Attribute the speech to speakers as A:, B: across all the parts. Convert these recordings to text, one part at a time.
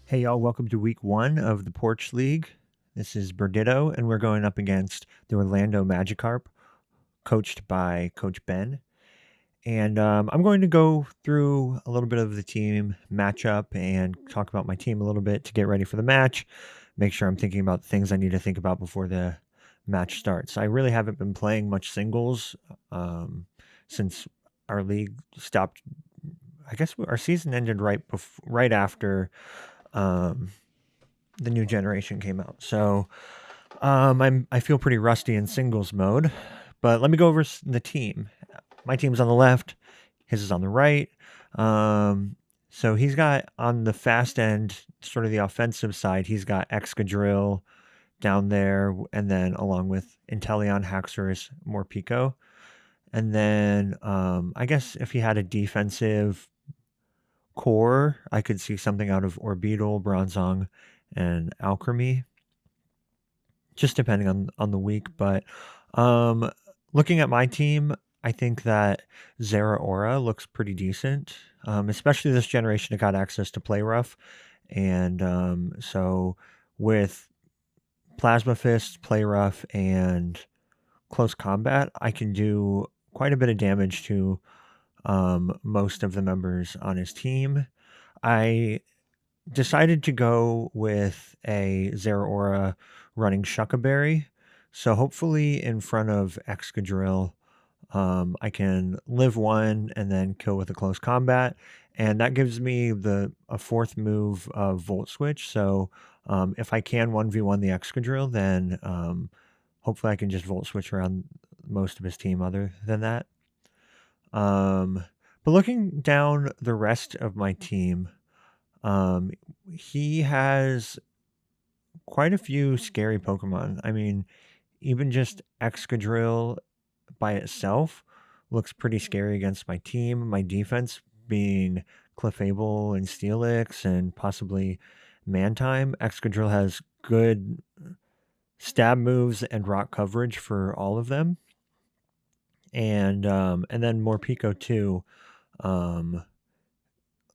A: Hey y'all, welcome to week 1 of the Porch League. This is Birdido, and we're going up against the Orlando Magicarp, coached by Coach Ben. And I'm going to go through a little bit of the team matchup and talk about my team a little bit to get ready for the match. Make sure I'm thinking about things I need to think about before the match starts. I really haven't been playing much singles since our league stopped. I guess our season ended right after um, the new generation came out. So I feel pretty rusty in singles mode. But let me go over the team. My team's on the left. His is on the right. So he's got on the fast end, sort of the offensive side, he's got Excadrill down there, and then along with Inteleon, Haxorus, Morpeko. And then I guess if he had a defensive core, I could see something out of Orbeetle, Bronzong, and Alchemy, just depending on the week. But looking at my team, I think that Zeraora looks pretty decent, especially this generation. It got access to Play Rough, and so with Plasma Fist, Play Rough, and Close Combat, I can do quite a bit of damage to most of the members on his team. I decided to go with a Zeraora running Shuckaberry. So hopefully in front of Excadrill, I can live one and then kill with a close combat. And that gives me a fourth move of Volt Switch. So if I can 1v1 the Excadrill, then hopefully I can just Volt Switch around most of his team other than that. But looking down the rest of my team, he has quite a few scary Pokemon. I mean, even just Excadrill by itself looks pretty scary against my team. My defense being Clefable and Steelix and possibly Mantime. Excadrill has good stab moves and rock coverage for all of them. And then Morpeko too.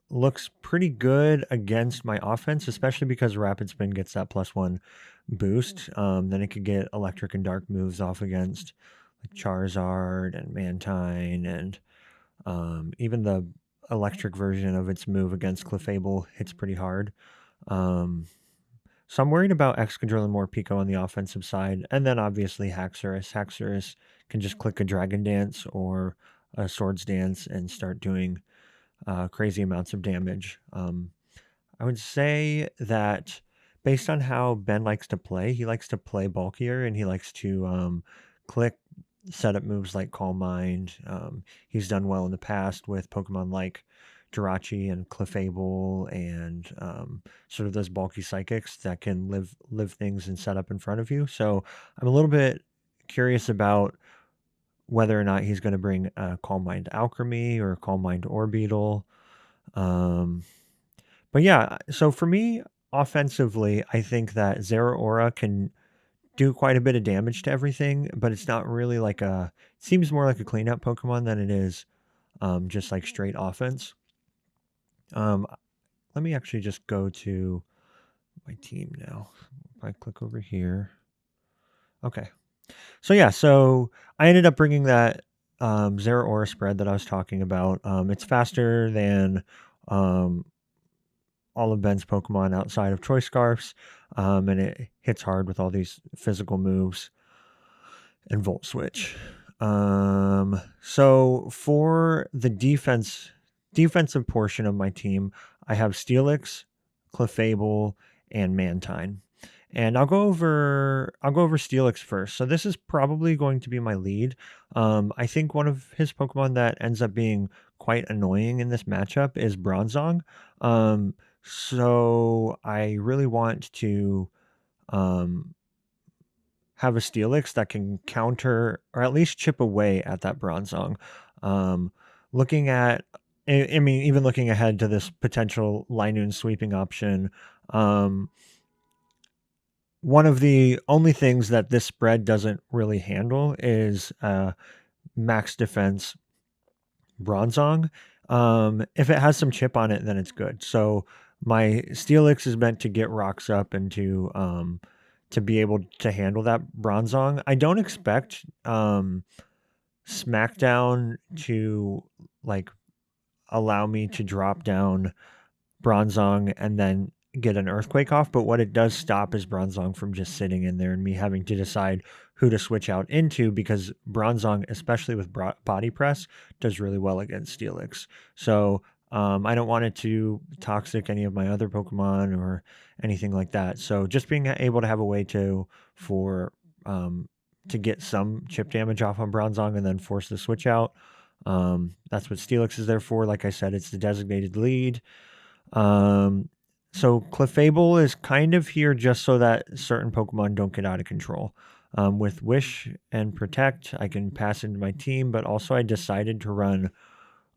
A: Looks pretty good against my offense, especially because Rapid Spin gets that +1 boost. Then it could get electric and dark moves off against like Charizard and Mantine, and even the electric version of its move against Clefable hits pretty hard. So I'm worried about Excadrill and Morpeko on the offensive side, and then obviously Haxorus. Haxorus can just click a Dragon Dance or a Swords Dance and start doing crazy amounts of damage. I would say that based on how Ben likes to play, he likes to play bulkier and he likes to click setup moves like Calm Mind. He's done well in the past with Pokemon like Jirachi and Clefable and sort of those bulky psychics that can live things and set up in front of you. So I'm a little bit curious about whether or not he's going to bring Calm Mind Alchemy or Calm Mind Orbeetle. But yeah, so for me, offensively, I think that Zeraora can do quite a bit of damage to everything, but it's not really like it seems more like a cleanup Pokemon than it is just like straight offense. Let me actually just go to my team now. If I click over here. Okay. So yeah, so I ended up bringing that Zeraora spread that I was talking about. It's faster than all of Ben's Pokemon outside of Choice Scarfs, and it hits hard with all these physical moves and Volt Switch. So for the defensive portion of my team, I have Steelix, Clefable, and Mantine. And I'll go over Steelix first. So this is probably going to be my lead. I think one of his Pokemon that ends up being quite annoying in this matchup is Bronzong. So I really want to have a Steelix that can counter or at least chip away at that Bronzong. Looking at, I mean, even looking ahead to this potential Linoon sweeping option, one of the only things that this spread doesn't really handle is max defense Bronzong. If it has some chip on it, then it's good. So my Steelix is meant to get rocks up and to be able to handle that Bronzong. I don't expect SmackDown to like allow me to drop down Bronzong and then get an Earthquake off, but what it does stop is Bronzong from just sitting in there and me having to decide who to switch out into, because Bronzong, especially with body press, does really well against Steelix. So I don't want it to toxic any of my other Pokemon or anything like that. So just being able to have a way for um, to get some chip damage off on Bronzong and then force the switch out. That's what Steelix is there for. Like I said, it's the designated lead. So Clefable is kind of here just so that certain Pokemon don't get out of control. With Wish and Protect, I can pass into my team, but also I decided to run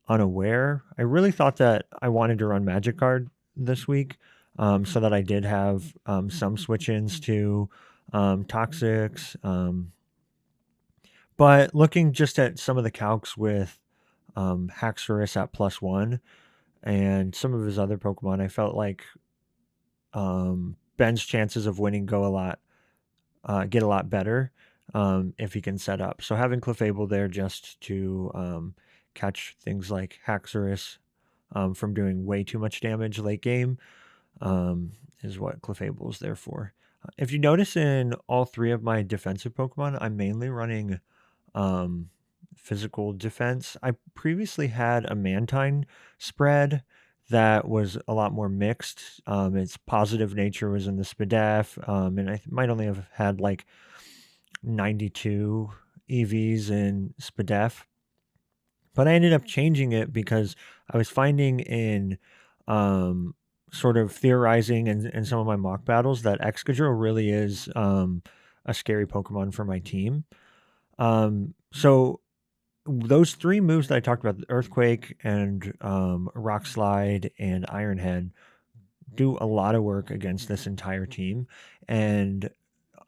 A: Unaware. I really thought that I wanted to run Magikarp this week, so that I did have some switch-ins to Toxics. But looking just at some of the calcs with Haxorus at +1 and some of his other Pokemon, I felt like Ben's chances of winning get a lot better if he can set up. So having Clefable there just to catch things like Haxorus from doing way too much damage late game is what Clefable is there for. If you notice in all three of my defensive Pokemon, I'm mainly running physical defense. I previously had a Mantine spread that was a lot more mixed. Its positive nature was in the Spadef, and I might only have had like 92 EVs in Spadef. But I ended up changing it because I was finding in sort of theorizing in some of my mock battles that Excadrill really is a scary Pokemon for my team. So those three moves that I talked about, Earthquake and Rock Slide and Iron Head, do a lot of work against this entire team. And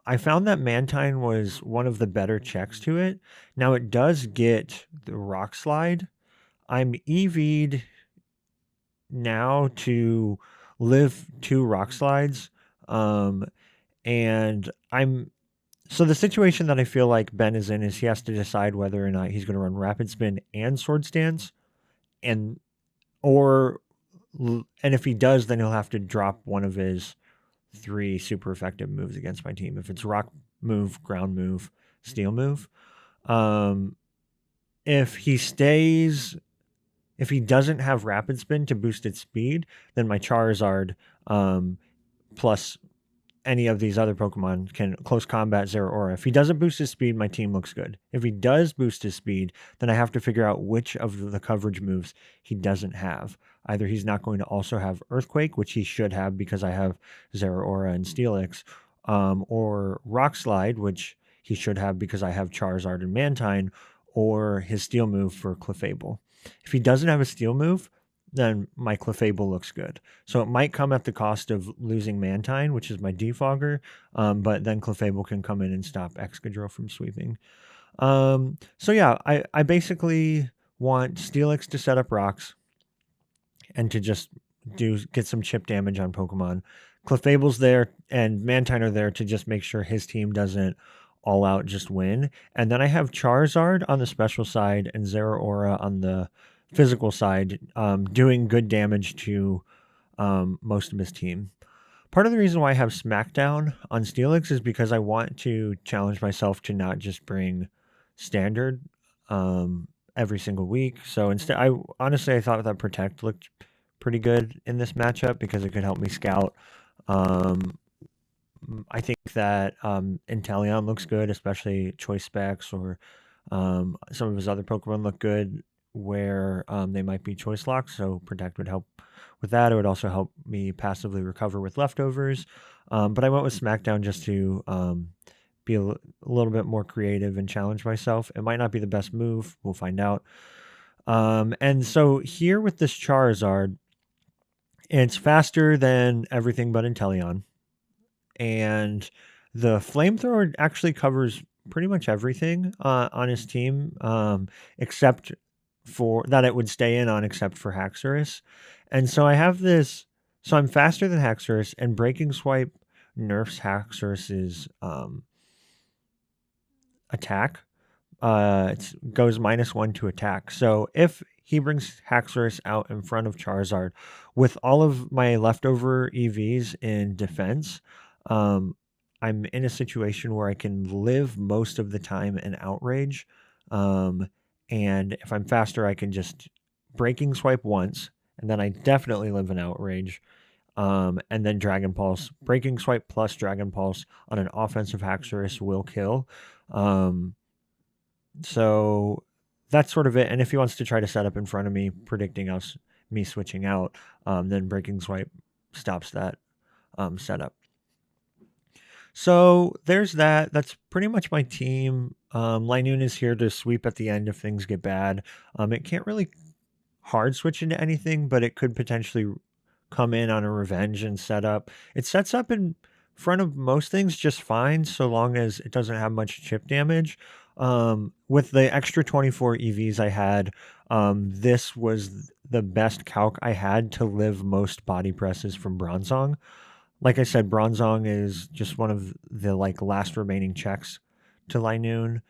A: I found that Mantine was one of the better checks to it. Now it does get the Rock Slide. I'm EV'd now to live 2 Rock Slides. And so the situation that I feel like Ben is in is he has to decide whether or not he's going to run Rapid Spin and Sword Stance, and if he does, then he'll have to drop one of his 3 super effective moves against my team. If it's Rock move, Ground move, Steel move. If he doesn't have Rapid Spin to boost its speed, then my Charizard plus any of these other Pokemon can close combat Zeraora. If he doesn't boost his speed, my team looks good. If he does boost his speed, then I have to figure out which of the coverage moves he doesn't have. Either he's not going to also have Earthquake, which he should have because I have Zeraora and Steelix, or Rock Slide, which he should have because I have Charizard and Mantine, or his Steel move for Clefable. If he doesn't have a Steel move, then my Clefable looks good. So it might come at the cost of losing Mantine, which is my defogger, but then Clefable can come in and stop Excadrill from sweeping. So yeah, I basically want Steelix to set up rocks and to just get some chip damage on Pokemon. Clefable's there and Mantine are there to just make sure his team doesn't all out just win. And then I have Charizard on the special side and Zeraora on the physical side, doing good damage to most of his team. Part of the reason why I have Smackdown on Steelix is because I want to challenge myself to not just bring standard every single week. So instead, I thought that Protect looked pretty good in this matchup because it could help me scout. I think that Inteleon looks good, especially Choice Specs, or some of his other Pokemon look good where they might be choice locks, so Protect would help with that. It would also help me passively recover with leftovers. But I went with Smackdown just to be a little bit more creative and challenge myself. It might not be the best move. We'll find out. And so here with this Charizard, it's faster than everything but Inteleon. And the Flamethrower actually covers pretty much everything on his team, except for that it would stay in on, except for Haxorus. And so I have this So I'm faster than Haxorus, and Breaking Swipe nerfs Haxorus's attack. It goes -1 to attack. So if he brings Haxorus out in front of Charizard with all of my leftover EVs in defense, um, I'm in a situation where I can live most of the time in Outrage. Um, and if I'm faster, I can just Breaking Swipe once, and then I definitely live in Outrage. And then Dragon Pulse. Breaking Swipe plus Dragon Pulse on an offensive Haxorus will kill. Um, so that's sort of it. And if he wants to try to set up in front of me, predicting me switching out, then Breaking Swipe stops that setup. So there's that. That's pretty much my team. Linoon is here to sweep at the end if things get bad. It can't really hard switch into anything, but it could potentially come in on a revenge and set up. It sets up in front of most things just fine, so long as it doesn't have much chip damage. With the extra 24 EVs I had, this was the best calc I had to live most body presses from Bronzong. Like I said, Bronzong is just one of the last remaining checks to Linoon.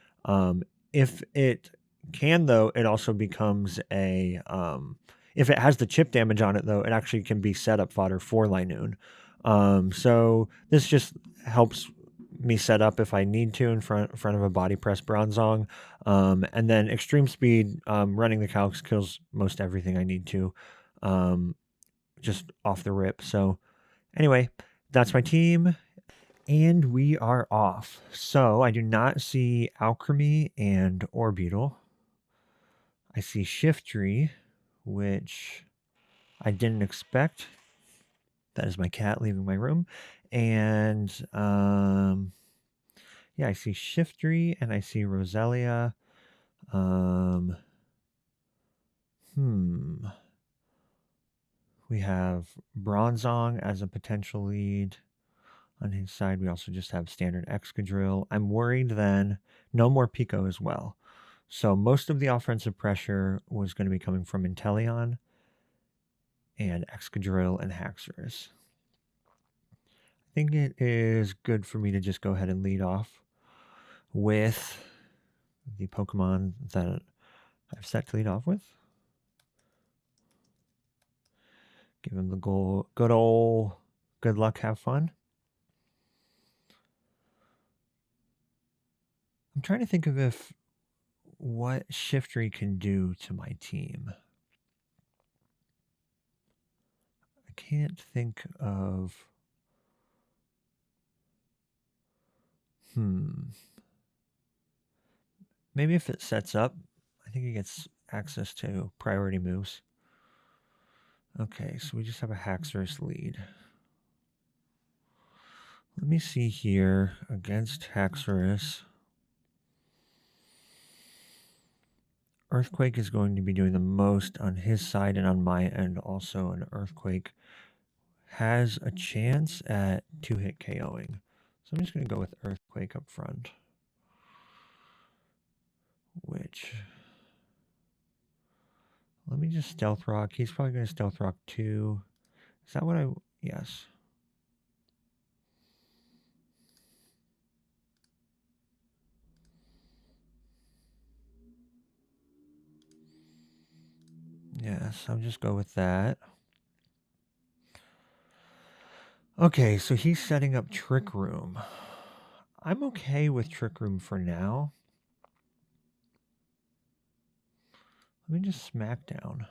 A: If it can though, it also becomes a if it has the chip damage on it though, it actually can be setup fodder for Linoon. So this just helps me set up if I need to in front of a body press Bronzong. And then extreme speed, running the calcs kills most everything I need to, just off the rip. So anyway, that's my team, and we are off. So I do not see Alchemy and Orbeetle. I see Shiftry, which I didn't expect. That is my cat leaving my room. And yeah, I see Shiftry and I see Roselia. We have Bronzong as a potential lead. On his side, we also just have standard Excadrill. I'm worried then no more Pico as well. So most of the offensive pressure was going to be coming from Inteleon and Excadrill and Haxorus. I think it is good for me to just go ahead and lead off with the Pokemon that I've set to lead off with. Give him the good old good luck, have fun. I'm trying to think of what Shiftry can do to my team. I can't think of. Maybe if it sets up, I think it gets access to priority moves. Okay, so we just have a Haxorus lead. Let me see here against Haxorus. Earthquake is going to be doing the most on his side, and on my end also an Earthquake has a chance at 2-hit KOing. So I'm just going to go with Earthquake up front. Which, let me just Stealth Rock. He's probably going to Stealth Rock too. Is that what yes. Yes, I'll just go with that. Okay, so he's setting up Trick Room. I'm okay with Trick Room for now. Let me just Smackdown.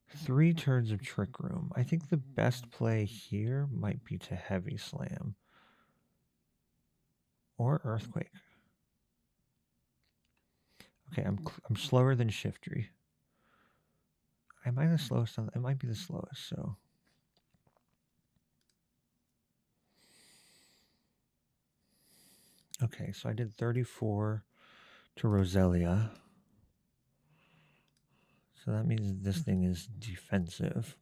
A: Three turns of Trick Room. I think the best play here might be to Heavy Slam. Or Earthquake. Okay, I'm slower than Shiftry. Am I the slowest? It might be the slowest, so. Okay, so I did 34 to Roselia. So that means this thing is defensive.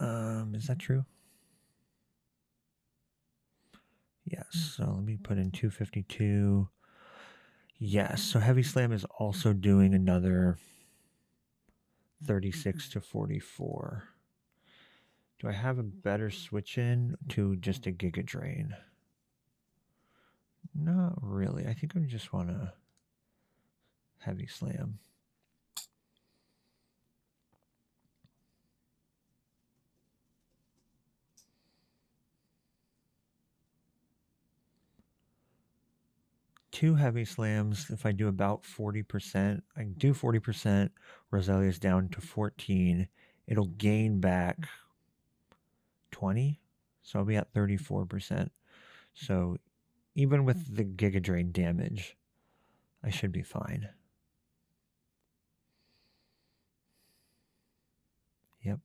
A: Is that true? Yes, so let me put in 252. Yes, so Heavy Slam is also doing another 36 to 44. Do I have a better switch in to just a Giga Drain? Not really. I think I just want to Heavy Slam. Two Heavy Slams, if I do about 40%, I can do 40%, Roselia's down to 14. It'll gain back 20, so I'll be at 34%. So even with the Giga Drain damage, I should be fine. Yep.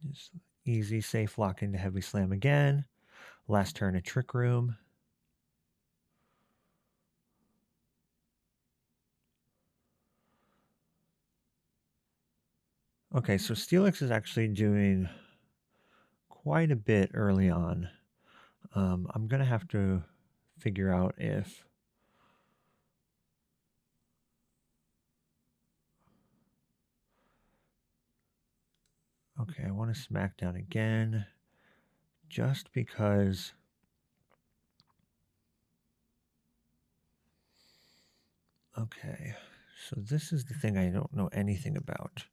A: Just easy, safe lock into Heavy Slam again. Last turn, a Trick Room. Okay, so Steelix is actually doing quite a bit early on. I'm going to have to figure out if... Okay, I want to Smackdown again, just because... Okay, so this is the thing I don't know anything about.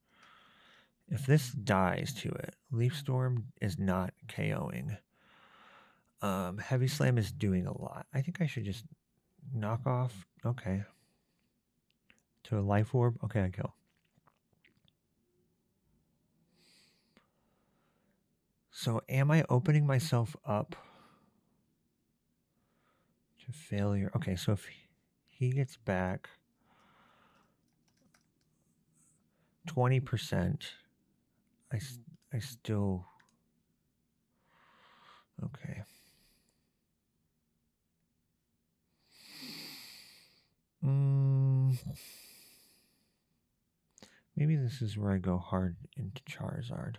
A: If this dies to it, Leaf Storm is not KOing. Heavy Slam is doing a lot. I think I should just knock off. Okay. To a Life Orb? Okay, I go. So am I opening myself up to failure? Okay, so if he gets back 20%, I still... Okay. Maybe this is where I go hard into Charizard.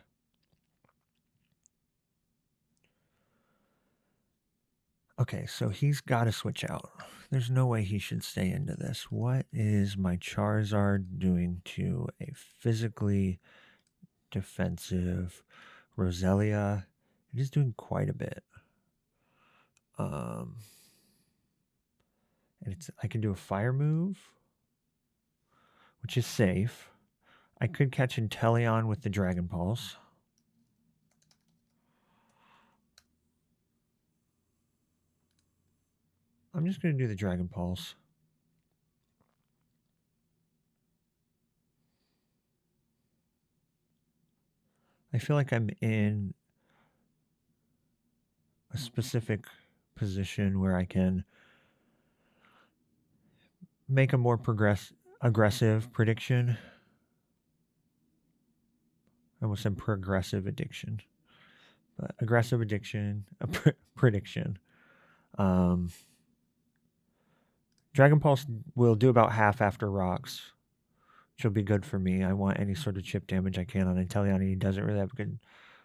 A: Okay, so he's got to switch out. There's no way he should stay into this. What is my Charizard doing to a physically defensive Roselia? It is doing quite a bit. And I can do a fire move, which is safe. I could catch Inteleon with the Dragon Pulse. I'm just going to do the Dragon Pulse. I feel like I'm in a specific position where I can make a more aggressive prediction. I almost said progressive addiction, but aggressive addiction, prediction. Dragon Pulse will do about half after rocks, which will be good for me. I want any sort of chip damage I can on Inteleon. He doesn't really have a good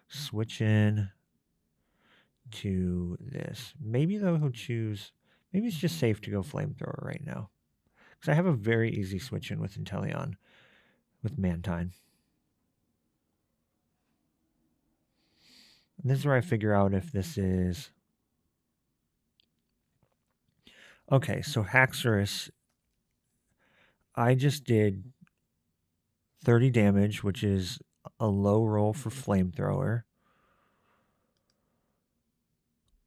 A: switch in to this. Maybe though he'll choose. Maybe it's just safe to go Flamethrower right now, because I have a very easy switch in with Inteleon with Mantine. And this is where I figure out if this is... Okay, so Haxorus, I just did 30 damage, which is a low roll for Flamethrower.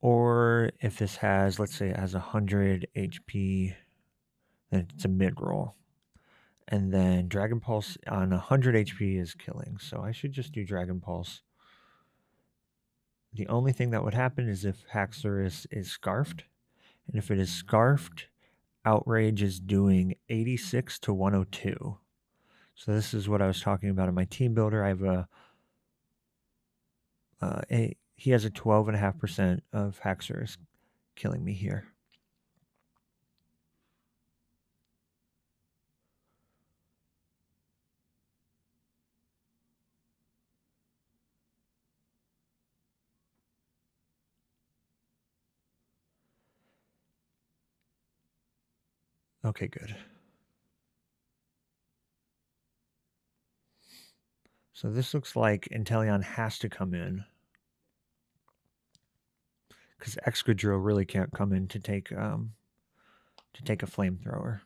A: Or if this has, let's say it has 100 HP, then it's a mid roll. And then Dragon Pulse on 100 HP is killing, so I should just do Dragon Pulse. The only thing that would happen is if Haxorus is Scarfed. And if it is Scarfed, Outrage is doing 86 to 102. So this is what I was talking about in my team builder. I have he has a 12.5% of Haxorus killing me here. Okay, good. So this looks like Inteleon has to come in, because Excadrill really can't come in to take a flamethrower.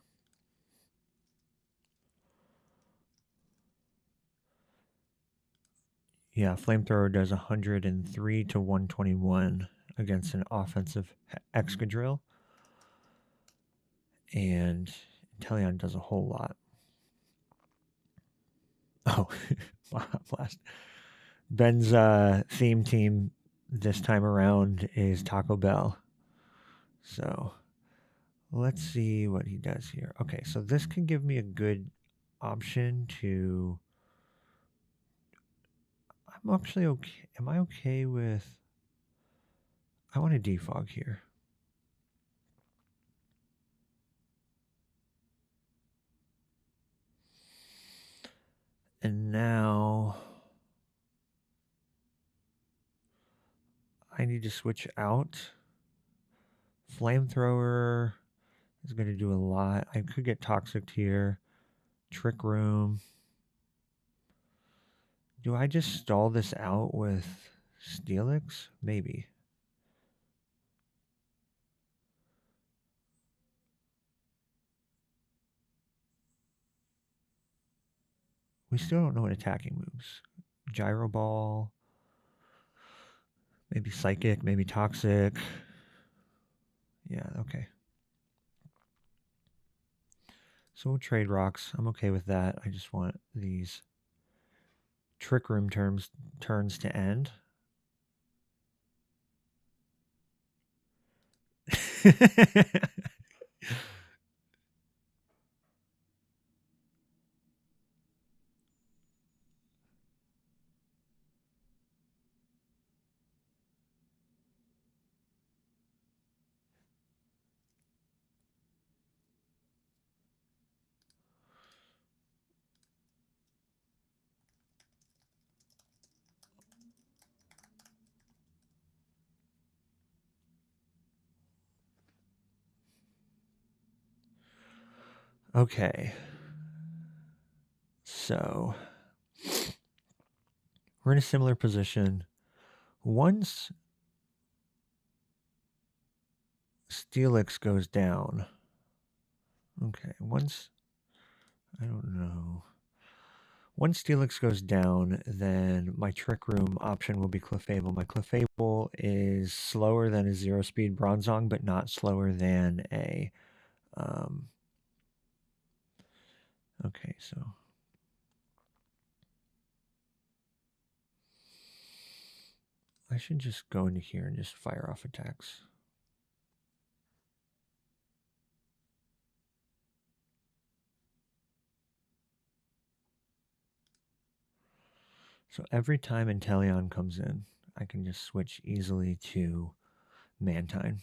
A: Yeah, flamethrower does 103 to 121 against an offensive Excadrill, and Inteleon does a whole lot. Oh, blast! Ben's theme team this time around is Taco Bell. So let's see what he does here. Okay, so this can give me a good option to... I'm actually okay. Am I okay with... I want to defog here. And now I need to switch out. Flamethrower is going to do a lot. I could get Toxic here. Trick Room. Do I just stall this out with Steelix? Maybe. We still don't know what attacking moves. Gyro Ball. Maybe Psychic, maybe Toxic. Yeah, okay. So we'll trade rocks. I'm okay with that. I just want these Trick Room turns to end. Okay. So we're in a similar position. Once Steelix goes down. Okay, once... I don't know. Once Steelix goes down, then my Trick Room option will be Clefable. My Clefable is slower than a zero-speed Bronzong, but not slower than a... okay, so... I should just go into here and just fire off attacks. So every time Inteleon comes in, I can just switch easily to Mantine.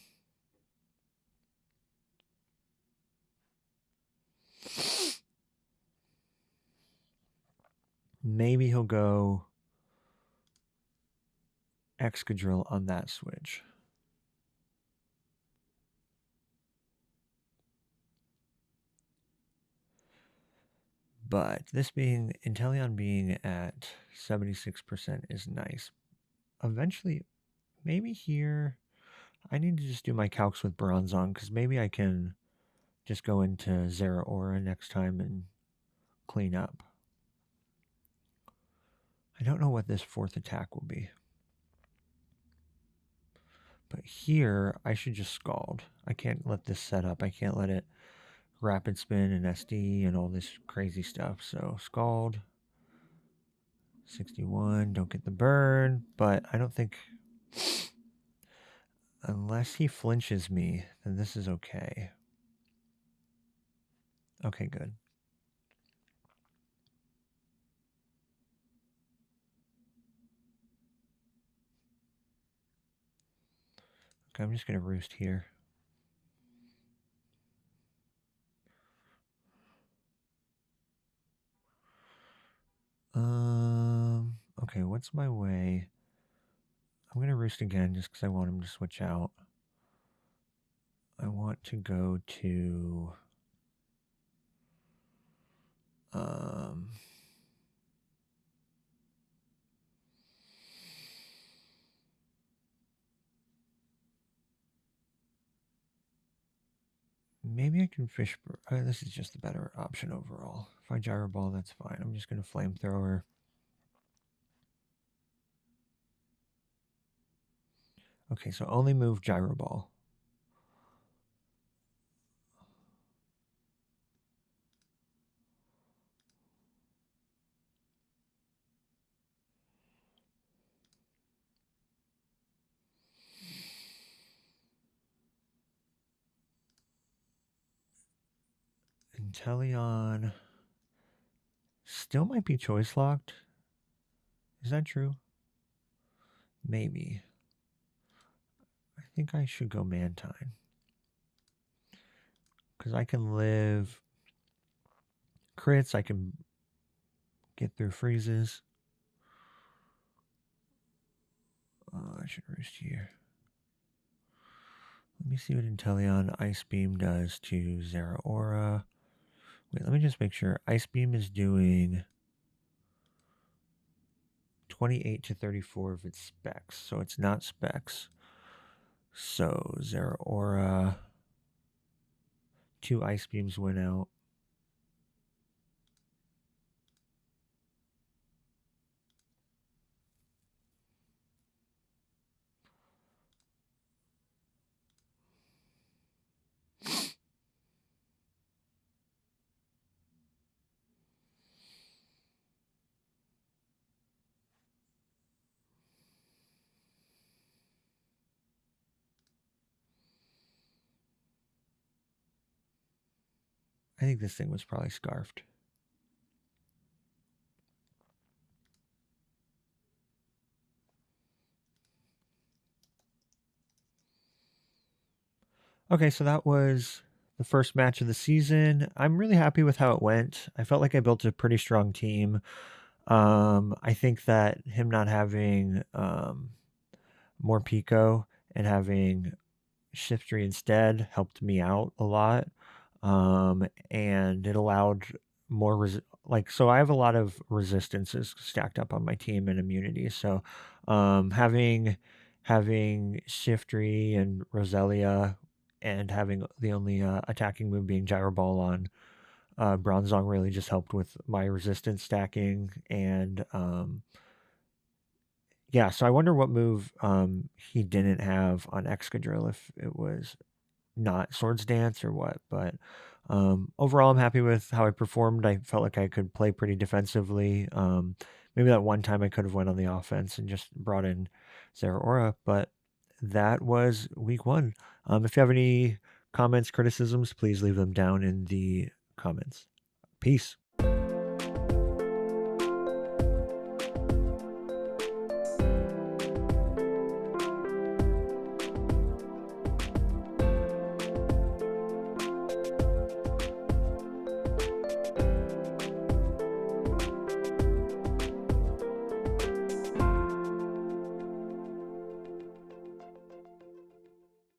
A: Maybe he'll go Excadrill on that switch. But this being, Inteleon being at 76% is nice. Eventually, maybe here, I need to just do my calcs with Bronzong, because maybe I can just go into Zeraora next time and clean up. I don't know what this fourth attack will be. But here, I should just Scald. I can't let this set up. I can't let it Rapid Spin and SD and all this crazy stuff. So Scald. 61, don't get the burn, but I don't think... unless he flinches me, then this is okay. Okay, good. Okay, I'm just going to roost here. Okay, what's my way? I'm going to roost again just because I want him to switch out. I want to go to Um, maybe I can fish. This is just the better option overall. If I gyro ball, that's fine. I'm just going to flamethrower. Okay, so only move gyro ball. Inteleon still might be choice locked. Is that true? Maybe. I think I should go Mantine. Because I can live crits, I can get through freezes. I should roost here. Let me see what Inteleon Ice Beam does to Zeraora. Wait, let me just make sure. Ice Beam is doing 28 to 34 of its specs, so it's not specs. So Zeraora, 2 Ice Beams went out. I think this thing was probably scarfed. Okay, so that was the first match of the season. I'm really happy with how it went. I felt like I built a pretty strong team. I think that him not having more Pico and having Shiftry instead helped me out a lot. And it allowed more so I have a lot of resistances stacked up on my team and immunity. So having Shiftry and Roselia and having the only attacking move being Gyro Ball on Bronzong really just helped with my resistance stacking. And yeah, so I wonder what move he didn't have on Excadrill, if it was not Swords Dance or what. But overall, I'm happy with how I performed. I felt like I could play pretty defensively. Maybe that one time I could have went on the offense and just brought in Zeraora, but that was week 1. If you have any comments, criticisms, please leave them down in the comments. Peace.